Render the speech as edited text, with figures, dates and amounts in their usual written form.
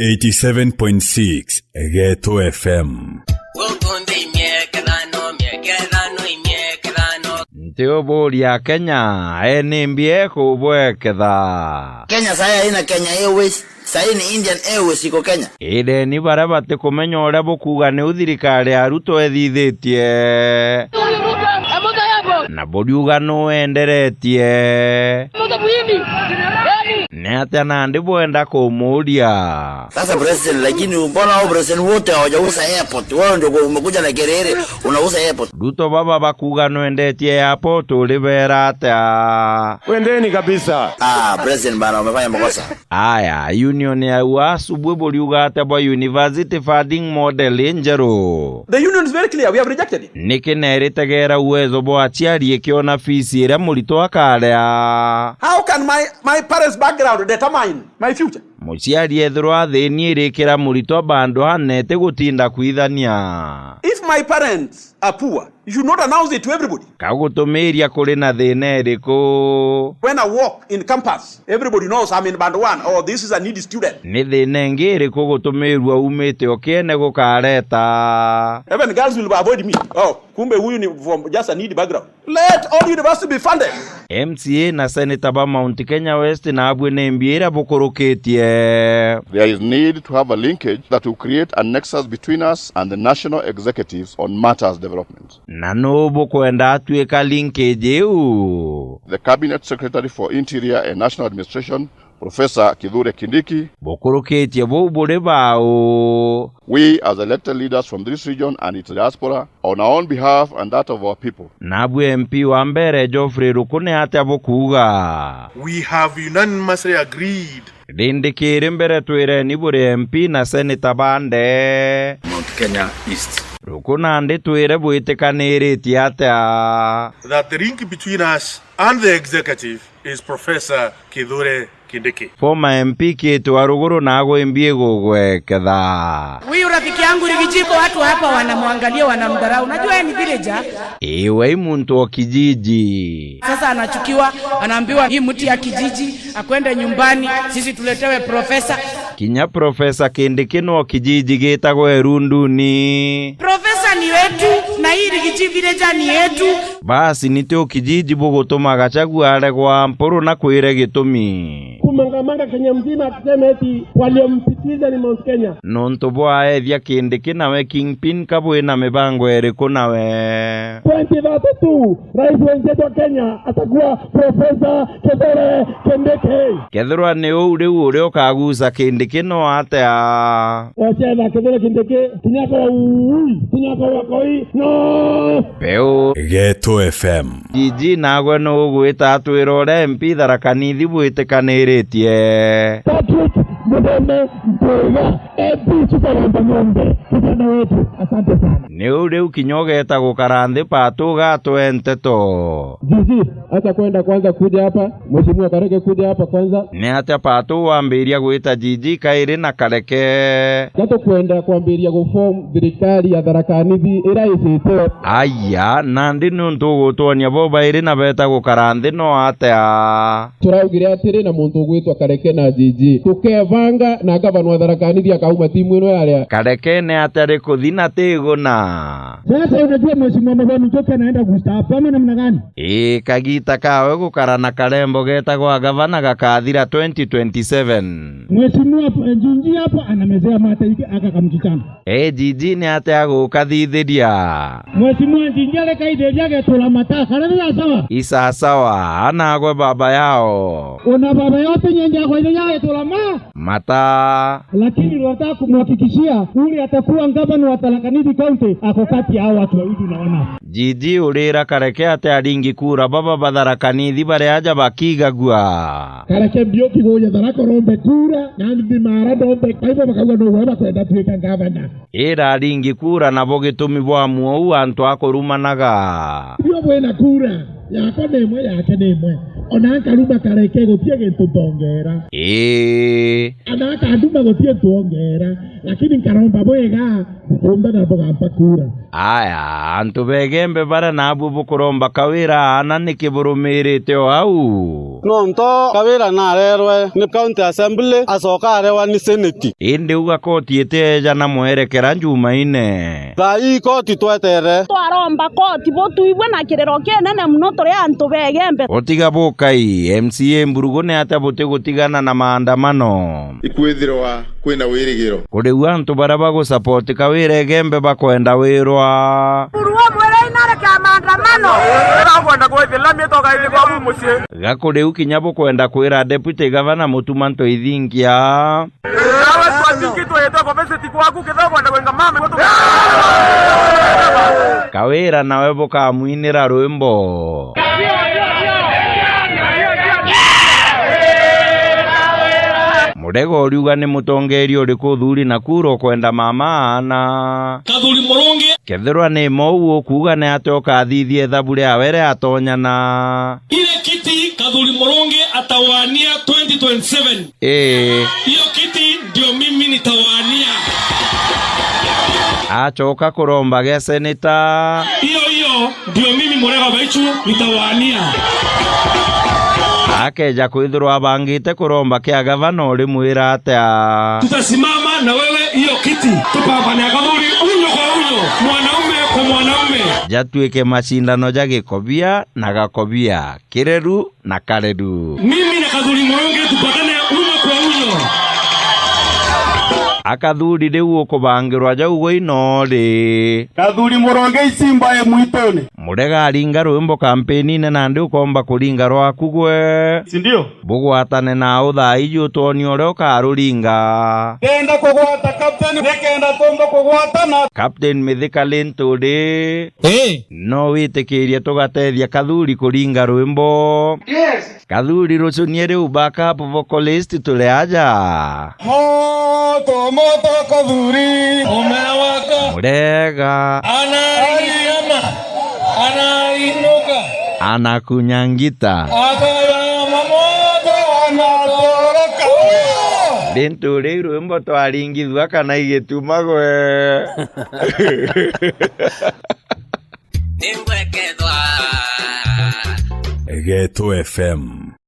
87.6 Ghetto FM. Ntio boria Kenya enimbie kubweketha. Kenya saya ina Kenya Airways, saya ni Indian Airways iko Kenya. Ide ni barabate kumenya uria bukuga ni uthirikari aruto ethithitie. Na boriuga no enderetie. Nete na ndibwenda kumuria. Sasa president, lakini mbona wao president wote hawajauza airport? Wao ndio umekuja na kelele unauza airport. Ruto baba bakuga no endetie airport ulibera ata. Wendeni kabisa. President bana umefanya makosa. Aya, union ya UASU boriuga ata ba university funding model injero. The union is very clear, we have rejected it. Nikineretegera uwezo bo achiari ekiona fees ira mulito akarea. How can my parents' background determine my future? Muciari ethirwa thini irikira mulito bando hanete gutinda kwithania. If my parents are poor, you should not announce it to everybody. Kagutumiria kuri na thina iriku. When I walk in campus, everybody knows I'm in band 1 or this is a needy student. Ni thina ingi iriku gutumirwa umite okiene gukareta. Even girls will avoid me. Kumbe huyu ni from just a needy background. Let all universities be funded. MCA na Senator ba Mount Kenya West na abwe nembiera bukurukitie. There is need to have a linkage that will create a nexus between us and the national executives on matters development. Na nobu kwenda atweka linkage eu. The Cabinet Secretary for Interior and National Administration, Professor Kithure Kindiki, bukurukitie bubure bao. We as elected leaders from this region and its diaspora, on our own behalf and that of our people, Nabu MP wa mbere Geoffrey Rukune ate bukuga. We have unanimously agreed. Rindikiri mbere twire ni bure MP na Senator bande Mount Kenya East. Rukuna andi twire bwitikaniritie atia. That the link between us and the executive is Professor Kithure Kindiki. Former MP kitu waruguru na agoimbie gugweketha. Huyu rafiki yangu Rigijiko watu hapa wanamwangalia wanamdharau. Unajua yeye ni villager. Ewe muntu wa kijiji. Sasa anachukiwa, anaambiwa hii mtu ya kijiji akwende nyumbani, sisi tuletewe profesa. Kinya Professor Kindiki no kijiji getagwo Erunduni. Profesa ni wetu na hii Rigiji villager ni yetu. Basi nitio kijiji bugutuma Gachagua aregwa mpuru na kwire gitumi. Kumangamanga Kenya mzima akisema eti waliomsitiza ni Mount Kenya. Nonto boa ethia Kindiki nawe Kingpin kabwe na mibango eriku nawe. 2032 rais wa Kenya atakuwa Profesa Kithure Kindiki. Kethirwa ni uri ukaguza Kindiki no atea. Wacheza Kithure Kindiki kinyako wakoi no. Peo Ghetto FM. Jiji nagwe no gwita twirore MP Tharaka-Nithi bwitikaniritie. Patrick Mudeme Mpega MP Chukaramba Ng'ombe kijana wetu, asante sana. Ni uri kinyogeta gukaranthi patu gatwenteto. Jiji acha kwenda kwanza kuja hapa, mheshimiwa Kareke kuja hapa kwanza. Ni ate patu wambiria gwita Jiji kairi na Kareke. Gato kwenda kuambiria guform thirikari ya Tharaka-Nithi iraicite. Aya nandi nuntu gutonia boba iri na beta gukaranthi no atea. Turaugire atiri na muntu gwitwa Kareke na Jiji tukevanga na gavana wa Tharaka-Nithi akauma timu ino yaria. Kareke ne atari kuthina tiguna. Sasa unajua mheshimiwa Mavani Choka anaenda kustaafu ama namna gani? Kagita kawe gukarana karembo getagwa gavana gakathira 2027. Mheshimiwa Njinji hapo anamezea mata hiki akakamkichana. Jiji ne atea gukathithiria. Mheshimiwa Njinji ale kaideria getula mata kana sawa. Isa sawa anagwe baba yao. Una baba yote nyenja kwa ile yake getula mata. Lakini tunataka kumhakikishia ule atakuwa gavana wa Tharaka-Nithi County ako kati ya watu wawili naona. Jiji urira Kareke ate aringi kura baba ba Tharaka-Nithi bare aja bakigagua. Kareke ndio kigoja Tharaka rombe kura na ndi mara rombe kwa hivyo bakagwa ndo wema kwenda tuika gavana. Ira aringi kura na bogitumi bwa muo antu akorumanaga. Ndio bwena kura yako nemwe yake nemwe. Onaka ruma Kareke gotie gintu tongera. Anaka anduma gotie tongera lakini nkaromba bwega kumbe na bogampa kura. Aya antu begembe bara nabu bukuromba kawira anani kiburumirite au. nonto Kawira narerwe ni county assembly acoka arewa ni senate indi uga koti eteja na mwerekera Jumaine thai koti twetere twaromba koti botuibwe na kirero kinene muno turi antu begembe otiga bokai MCA Mburugu ne atabote gutigana na maandamano ikwithirwa kwina wirigiro kuriu antu baraba go support Kawira egembe bakwenda wirwa Mburugu mwere inare ka maandamano kwenda kwethela mitoka ili kwa mumusye gakuriu kinyabo kwenda kwira deputy governor Mutumanto Ithingia awe twatiki twete kwa pesa tikwaku kitho kwenda kwenga mama Kawira nawe boka mwinira rwimbo Murego riuga ni mutongeri uri kuthuri na kuro kwenda mama ana Kathuri Murungi kethirwa ni mou kuga ne atoka athithie thaburi awere atonyana ile kiti Kathuri Murungi atawania 2027 hiyo kiti ndio mimi nitawania achoka kuromba ge seneta hiyo ndio mimi Murega Baichu nitawania akeja kwithirwa bangite kuromba kia gavana uri mwira atia tutasimama na wewe hiyo kiti tupambane Kathuri unyo kwa unyo mwanaume kwa mwanaume jatuike mashindano ja gikobia na gakobia kireru na kareru mimi na Kathuri Murungi tupatane unyo kwa unyo akathuri riu ukubangirwa jau gwe ri Kathuri Murungi isimba e mwitone Murega aringa rwimbo kampeni ne nandi ukomba kuringa rwaku gwe sindio bugwatane na uthai utoni ore ukaruringa kenda kugwata captain nekenda tomba kugwatana Captain Mithika Linturi no witikiria tugatethia Kathuri kuringa rwimbo Kathuri rucunie riu backup vocalist tuli aja moto Kathuri umewaka Murega anainuka anakunyangita akayama moto anatoroka Linturi rwimbo twaringithua kana igituma gwe Ghetto FM